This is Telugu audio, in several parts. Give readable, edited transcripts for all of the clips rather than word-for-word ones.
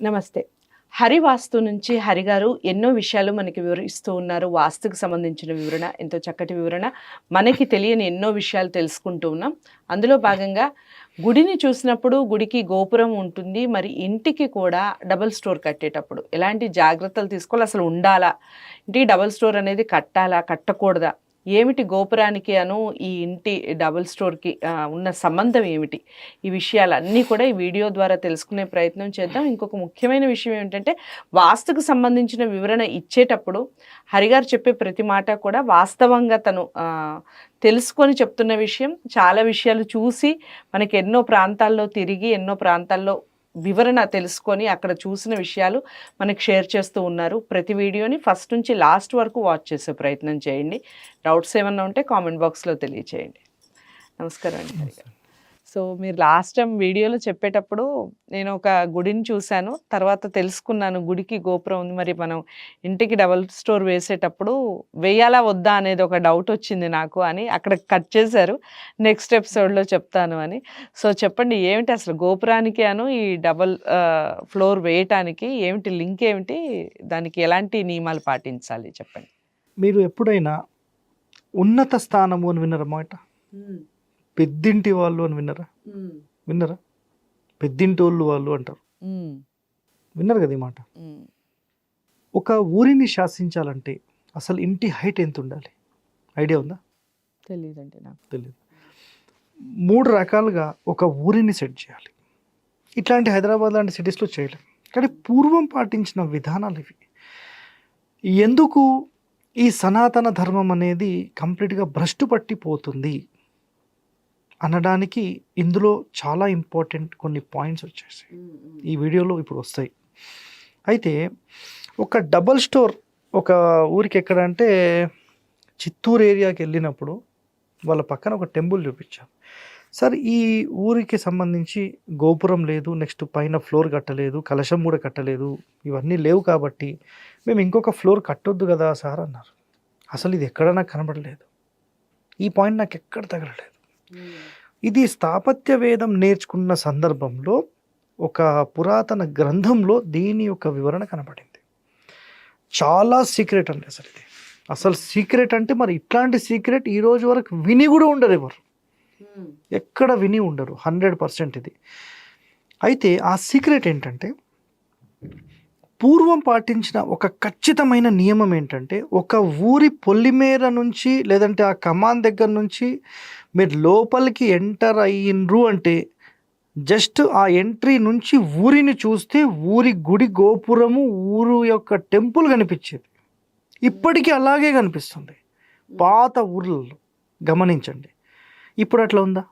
నమస్తే. హరి వాస్తు నుంచి హరి గారు ఎన్నో విషయాలు మనకి వివరిస్తూ ఉన్నారు. వాస్తుకు సంబంధించిన వివరణ, ఎంతో చక్కటి వివరణ. మనకి తెలియని ఎన్నో విషయాలు తెలుసుకుంటూ ఉన్నాం. అందులో భాగంగా గుడిని చూసినప్పుడు గుడికి గోపురం ఉంటుంది. మరి ఇంటికి కూడా డబుల్ స్టోర్ కట్టేటప్పుడు ఎలాంటి జాగ్రత్తలు తీసుకోవాలి? అసలు ఉండాలా? ఇంటికి డబుల్ స్టోర్ అనేది కట్టాలా? కట్టకూడదా? ఏమిటి గోపురానికి ఈ ఇంటి డబుల్ స్టోర్‌కి ఉన్న సంబంధం ఏమిటి? ఈ విషయాలన్నీ కూడా ఈ వీడియో ద్వారా తెలుసుకునే ప్రయత్నం చేద్దాం. ఇంకొక ముఖ్యమైన విషయం ఏమిటంటే, వాస్తుకు సంబంధించిన వివరణ ఇచ్చేటప్పుడు హరిగారు చెప్పే ప్రతి మాట కూడా వాస్తవంగా తను తెలుసుకొని చెప్తున్న విషయం. చాలా విషయాలు చూసి మనకి ఎన్నో ప్రాంతాల్లో తిరిగి, ఎన్నో ప్రాంతాల్లో వివరణ తెలుసుకొని అక్కడ చూసిన విషయాలు మనకి షేర్ చేస్తూ ఉన్నారు. ప్రతి వీడియోని ఫస్ట్ నుంచి లాస్ట్ వరకు వాచ్ చేసే ప్రయత్నం చేయండి. డౌట్స్ ఏమన్నా ఉంటే కామెంట్ బాక్స్లో తెలియచేయండి. నమస్కారం అండి హరిగారు. సో మీరు లాస్ట్ టైం వీడియోలో చెప్పేటప్పుడు నేను ఒక గుడిని చూశాను. తర్వాత తెలుసుకున్నాను గుడికి గోపురం ఉంది. మరి మనం ఇంటికి డబుల్ స్టోర్ వేసేటప్పుడు వేయాలా వద్దా అనేది ఒక డౌట్ వచ్చింది నాకు అని అక్కడ కట్ చేశారు. నెక్స్ట్ ఎపిసోడ్లో చెప్తాను అని. సో చెప్పండి, ఏమిటి అసలు గోపురానికి ఈ డబుల్ ఫ్లోర్ వేయటానికి ఏమిటి లింక్ ఏమిటి? దానికి ఎలాంటి నియమాలు పాటించాలి చెప్పండి. మీరు ఎప్పుడైనా ఉన్నత స్థానము అని విన్నారన్నమాట? పెద్దింటి వాళ్ళు అని విన్నారా? పెద్దింటోళ్ళు వాళ్ళు అంటారు. విన్నారు కదా ఈ మాట. ఒక ఊరిని శాసించాలంటే అసలు ఇంటి హైట్ ఎంత ఉండాలి? ఐడియా ఉందా? తెలియదండి నాకు. తెలియదు. 3 రకాలుగా ఒక ఊరిని సెట్ చేయాలి. ఇట్లాంటి హైదరాబాద్ లాంటి సిటీస్లో చేయలేం. కానీ పూర్వం పాటించిన విధానాలు ఇవి. ఎందుకు ఈ సనాతన ధర్మం అనేది కంప్లీట్గా భ్రష్టు పట్టిపోతుంది అనడానికి ఇందులో చాలా ఇంపార్టెంట్ కొన్ని పాయింట్స్ వచ్చేసాయి. ఈ వీడియోలో ఇప్పుడు వస్తాయి. అయితే ఒక డబల్ స్టోర్ ఒక ఊరికి ఎక్కడ అంటే చిత్తూరు ఏరియాకి వెళ్ళినప్పుడు వాళ్ళ పక్కన ఒక టెంపుల్ చూపించారు. సార్, ఈ ఊరికి సంబంధించి గోపురం లేదు, నెక్స్ట్ పైన ఫ్లోర్ కట్టలేదు, కలశం కూడా కట్టలేదు, ఇవన్నీ లేవు కాబట్టి మేము ఇంకొక ఫ్లోర్ కట్టొద్దు కదా సార్ అన్నారు. అసలు ఇది ఎక్కడ నాకు కనబడలేదు. ఈ పాయింట్ నాకు ఎక్కడ తగలలేదు. ఇది స్థాపత్య వేదం నేర్చుకున్న సందర్భంలో ఒక పురాతన గ్రంథంలో దీని యొక్క వివరణ కనబడింది. చాలా సీక్రెట్ అండి అసలు ఇది. అసలు సీక్రెట్ అంటే మరి ఇట్లాంటి సీక్రెట్ ఈ రోజు వరకు విని కూడా ఉండరు ఎవరు. ఎక్కడ విని ఉండరు. 100% ఇది. అయితే ఆ సీక్రెట్ ఏంటంటే, పూర్వం పాటించిన ఒక ఖచ్చితమైన నియమం ఏంటంటే, ఒక ఊరి పొల్లిమేర నుంచి లేదంటే ఆ కమాన్ దగ్గర నుంచి మీరు లోపలికి ఎంటర్ అయ్యిండ్రు అంటే జస్ట్ ఆ ఎంట్రీ నుంచి ఊరిని చూస్తే ఊరి గుడి గోపురము, ఊరు యొక్క టెంపుల్ కనిపించేది. ఇప్పటికీ అలాగే కనిపిస్తుంది పాత ఊర్లలో. గమనించండి. ఇప్పుడు అట్లా ఉందా?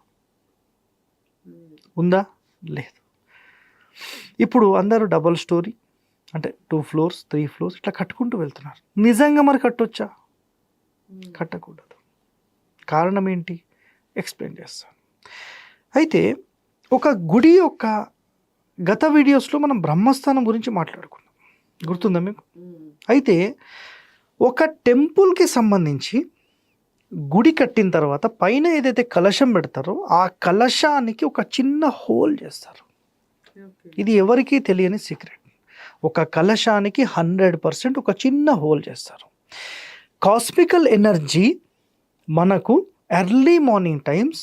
లేదు. ఇప్పుడు అందరూ డబల్ స్టోరీ అంటే 2 floors 3 floors ఇట్లా కట్టుకుంటూ వెళ్తున్నారు. నిజంగా మరి కట్టొచ్చా? కట్టకూడదు. కారణం ఏంటి? ఎక్స్ప్లెయిన్ చేస్తాను. అయితే ఒక గుడి యొక్క గత వీడియోస్లో మనం బ్రహ్మస్థానం గురించి మాట్లాడుకున్నాం, గుర్తుందా మీకు? అయితే ఒక టెంపుల్కి సంబంధించి గుడి కట్టిన తర్వాత పైన ఏదైతే కలశం పెడతారో ఆ కలశానికి ఒక చిన్న హోల్ చేస్తారు. ఇది ఎవరికీ తెలియని సీక్రెట్. ఒక కలశానికి 100% ఒక చిన్న హోల్ చేస్తారు. కాస్మికల్ ఎనర్జీ మనకు ఎర్లీ మార్నింగ్ టైమ్స్,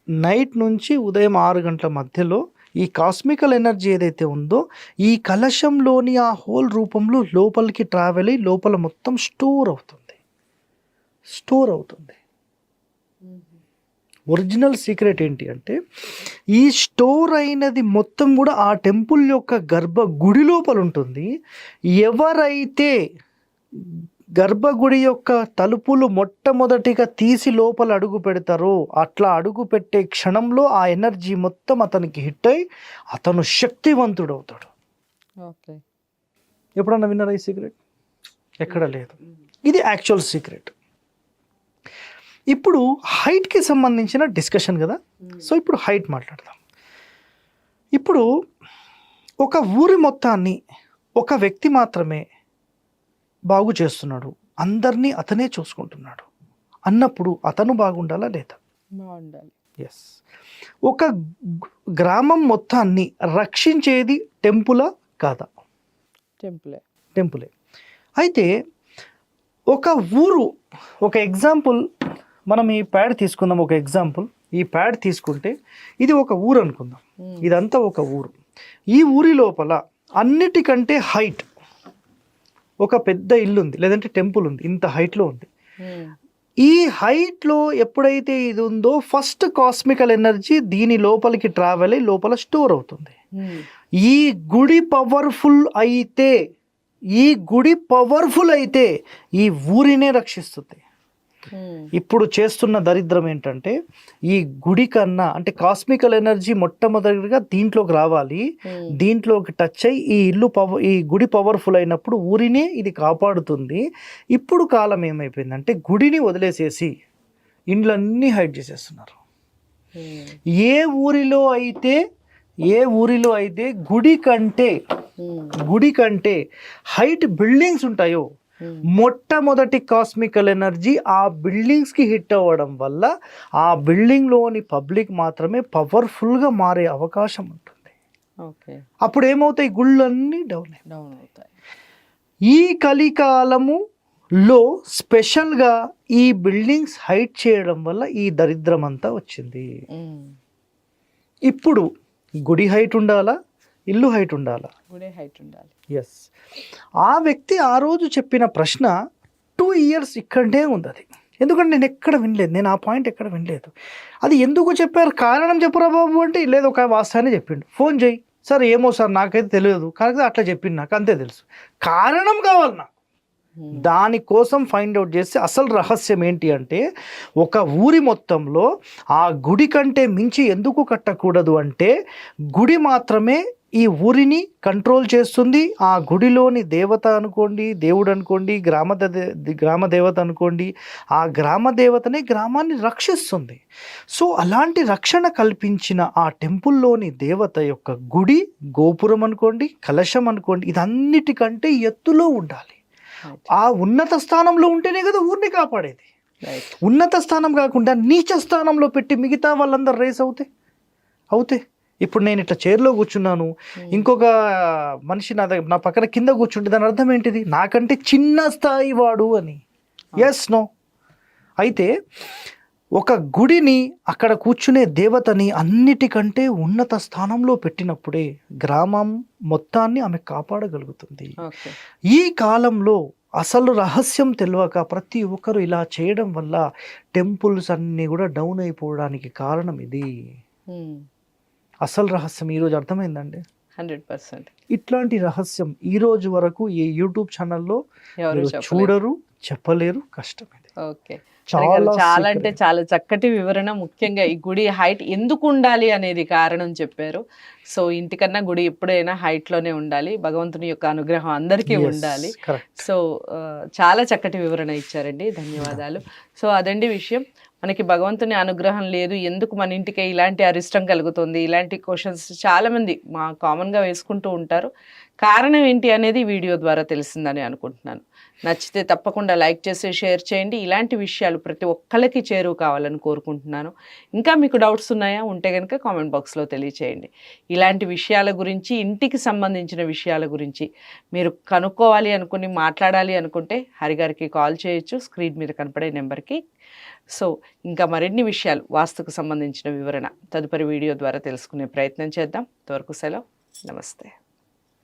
నైట్ నుంచి ఉదయం 6 గంటల మధ్యలో ఈ కాస్మికల్ ఎనర్జీ ఏదైతే ఉందో ఈ కలశంలోని ఆ హోల్ రూపంలో లోపలికి ట్రావెల్ అయ్యి లోపల మొత్తం స్టోర్ అవుతుంది. ఒరిజినల్ సీక్రెట్ ఏంటి అంటే, ఈ స్టోర్ అయినది మొత్తం కూడా ఆ టెంపుల్ యొక్క గుడి లోపల ఉంటుంది. ఎవరైతే గర్భగుడి యొక్క తలుపులు మొట్టమొదటిగా తీసి లోపల అడుగు పెడతారో అట్లా అడుగు పెట్టే క్షణంలో ఆ ఎనర్జీ మొత్తం అతనికి హిట్ అయి అతను శక్తివంతుడు అవుతాడు. ఎప్పుడన్నా విన్నారా ఈ సీక్రెట్? ఎక్కడ లేదు. ఇది యాక్చువల్ సీక్రెట్. ఇప్పుడు హైట్కి సంబంధించిన డిస్కషన్ కదా. సో ఇప్పుడు హైట్ మాట్లాడదాం. ఇప్పుడు ఒక ఊరి మొత్తాన్ని ఒక వ్యక్తి మాత్రమే బాగు చేస్తున్నాడు, అందరినీ అతనే చూసుకుంటున్నాడు అన్నప్పుడు అతను బాగుండాలా లేదా? బాగుండాలి. ఎస్. ఒక గ్రామం మొత్తాన్ని రక్షించేది టెంపులా కాదా? టెంపులే. టెంపులే. అయితే ఒక ఊరు, ఒక ఎగ్జాంపుల్ మనం ఈ ప్యాడ్ తీసుకుందాం. ఒక ఎగ్జాంపుల్ ఈ ప్యాడ్ తీసుకుంటే ఇది ఒక ఊరు అనుకుందాం. ఇదంతా ఒక ఊరు. ఈ ఊరి లోపల అన్నిటికంటే హైట్ ఒక పెద్ద ఇల్లు ఉంది, లేదంటే టెంపుల్ ఉంది, ఇంత హైట్లో ఉంది. ఈ హైట్లో ఎప్పుడైతే ఇది ఉందో ఫస్ట్ కాస్మికల్ ఎనర్జీ దీని లోపలికి ట్రావెల్ అయ్యి లోపల స్టోర్ అవుతుంది. ఈ గుడి పవర్ఫుల్ అయితే, ఈ గుడి పవర్ఫుల్ అయితే ఈ ఊరినే రక్షిస్తుంది. ఇప్పుడు చేస్తున్న దరిద్రం ఏంటంటే ఈ గుడి కన్నా, అంటే కాస్మికల్ ఎనర్జీ మొట్టమొదటిగా దీంట్లోకి రావాలి, దీంట్లోకి టచ్ అయ్యి ఈ ఇల్లు ఈ గుడి పవర్ఫుల్ అయినప్పుడు ఊరినే ఇది కాపాడుతుంది. ఇప్పుడు కాలం ఏమైపోయిందంటే గుడిని వదిలేసేసి ఇండ్లన్నీ హైడ్ చేసేస్తున్నారు. ఏ ఊరిలో అయితే గుడి కంటే హైట్ బిల్డింగ్స్ ఉంటాయో మొట్టమొదటి కాస్మికల్ ఎనర్జీ ఆ బిల్డింగ్స్కి హిట్ అవ్వడం వల్ల ఆ బిల్డింగ్లోని పబ్లిక్ మాత్రమే పవర్ఫుల్గా మారే అవకాశం ఉంటుంది. అప్పుడు ఏమవుతాయి? గుళ్ళన్నీ డౌన్ అవుతాయి. ఈ కలికాలములో స్పెషల్గా ఈ బిల్డింగ్స్ హైట్ చేయడం వల్ల ఈ దరిద్రం అంతా వచ్చింది. ఇప్పుడు గుడి హైట్ ఉండాలా, ఇల్లు హైట్ ఉండాలా? గుడి హైట్ ఉండాలి. ఎస్. ఆ వ్యక్తి ఆ రోజు చెప్పిన ప్రశ్న 2 years ఇక్కడే ఉంది. అది ఎందుకంటే నేను ఎక్కడ వినలేదు, నేను ఆ పాయింట్ ఎక్కడ వినలేదు. అది ఎందుకు చెప్పారు, కారణం చెప్పురా బాబు అంటే లేదు, ఒక వాస్తవాన్ని చెప్పిండు. ఫోన్ చేయి సార్, ఏమో సార్ నాకైతే తెలియదు, కానీ అట్లా చెప్పింది, నాకు అంతే తెలుసు. కారణం కావాలి నాకు, దానికోసం ఫైండ్ అవుట్ చేస్తే అసలు రహస్యం ఏంటి అంటే ఒక ఊరి మొత్తంలో ఆ గుడి కంటే మించి ఎందుకు కట్టకూడదు అంటే గుడి మాత్రమే ఈ ఊరిని కంట్రోల్ చేస్తుంది. ఆ గుడిలోని దేవత అనుకోండి, దేవుడు అనుకోండి, గ్రామ దేవత అనుకోండి, ఆ గ్రామ దేవతనే గ్రామాన్ని రక్షిస్తుంది. సో అలాంటి రక్షణ కల్పించిన ఆ టెంపుల్లోని దేవత యొక్క గుడి, గోపురం అనుకోండి, కలశం అనుకోండి, ఇదన్నిటికంటే ఎత్తులో ఉండాలి. ఆ ఉన్నత స్థానంలో ఉంటేనే కదా ఊరిని కాపాడేది. ఉన్నత స్థానం కాకుండా నీచ స్థానంలో పెట్టి మిగతా వాళ్ళందరూ రేస్ అవుతే ఇప్పుడు నేను ఇట్లా చైర్లో కూర్చున్నాను, ఇంకొక మనిషి నా పక్కన కింద కూర్చుంటే దాని అర్థం ఏంటిది? నాకంటే చిన్న స్థాయి వాడు అని. Yes no? అయితే ఒక గుడిని, అక్కడ కూర్చునే దేవతని అన్నిటికంటే ఉన్నత స్థానంలో పెట్టినప్పుడే గ్రామం మొత్తాన్ని ఆమె కాపాడగలుగుతుంది. ఈ కాలంలో అసలు రహస్యం తెలియక ప్రతి ఒక్కరు ఇలా చేయడం వల్ల టెంపుల్స్ అన్నీ కూడా డౌన్ అయిపోవడానికి కారణం ఇది. అసలు రహస్యం ఈరోజు అర్థమైందండి. 100%. ఇట్లాంటి రహస్యం ఈ రోజు వరకు ఏ యూట్యూబ్ ఛానల్లో చూడరు, చెప్పలేరు. కష్టం ఇది. ఓకే, చాలా అంటే చాలా చక్కటి వివరణ. ముఖ్యంగా ఈ గుడి హైట్ ఎందుకు ఉండాలి అనేది కారణం చెప్పారు. సో ఇంటికన్నా గుడి ఎప్పుడైనా హైట్ లోనే ఉండాలి, భగవంతుని యొక్క అనుగ్రహం అందరికీ ఉండాలి. సో చాలా చక్కటి వివరణ ఇచ్చారండి, ధన్యవాదాలు. సో అదండి విషయం. మనకి భగవంతుని అనుగ్రహం లేదు, ఎందుకు మన ఇంటికి ఇలాంటి అరిష్టం కలుగుతుంది, ఇలాంటి క్వశ్చన్స్ చాలామంది కామన్గా వేసుకుంటూ ఉంటారు. కారణం ఏంటి అనేది వీడియో ద్వారా తెలిసిందని అనుకుంటున్నాను. నచ్చితే తప్పకుండా లైక్ చేసి షేర్ చేయండి. ఇలాంటి విషయాలు ప్రతి ఒక్కళ్ళకి చేరువ కావాలని కోరుకుంటున్నాను. ఇంకా మీకు డౌట్స్ ఉన్నాయా ఉంటే కనుక కామెంట్ బాక్స్లో తెలియచేయండి. ఇలాంటి విషయాల గురించి, ఇంటికి సంబంధించిన విషయాల గురించి మీరు కనుక్కోవాలి అనుకుని మాట్లాడాలి అనుకుంటే హరిగారికి కాల్ చేయొచ్చు, స్క్రీన్ మీద కనపడే నెంబర్కి. సో ఇంకా మరిన్ని విషయాలు, వాస్తుకు సంబంధించిన వివరణ తదుపరి వీడియో ద్వారా తెలుసుకునే ప్రయత్నం చేద్దాం. అంతవరకు సెలవు, నమస్తే.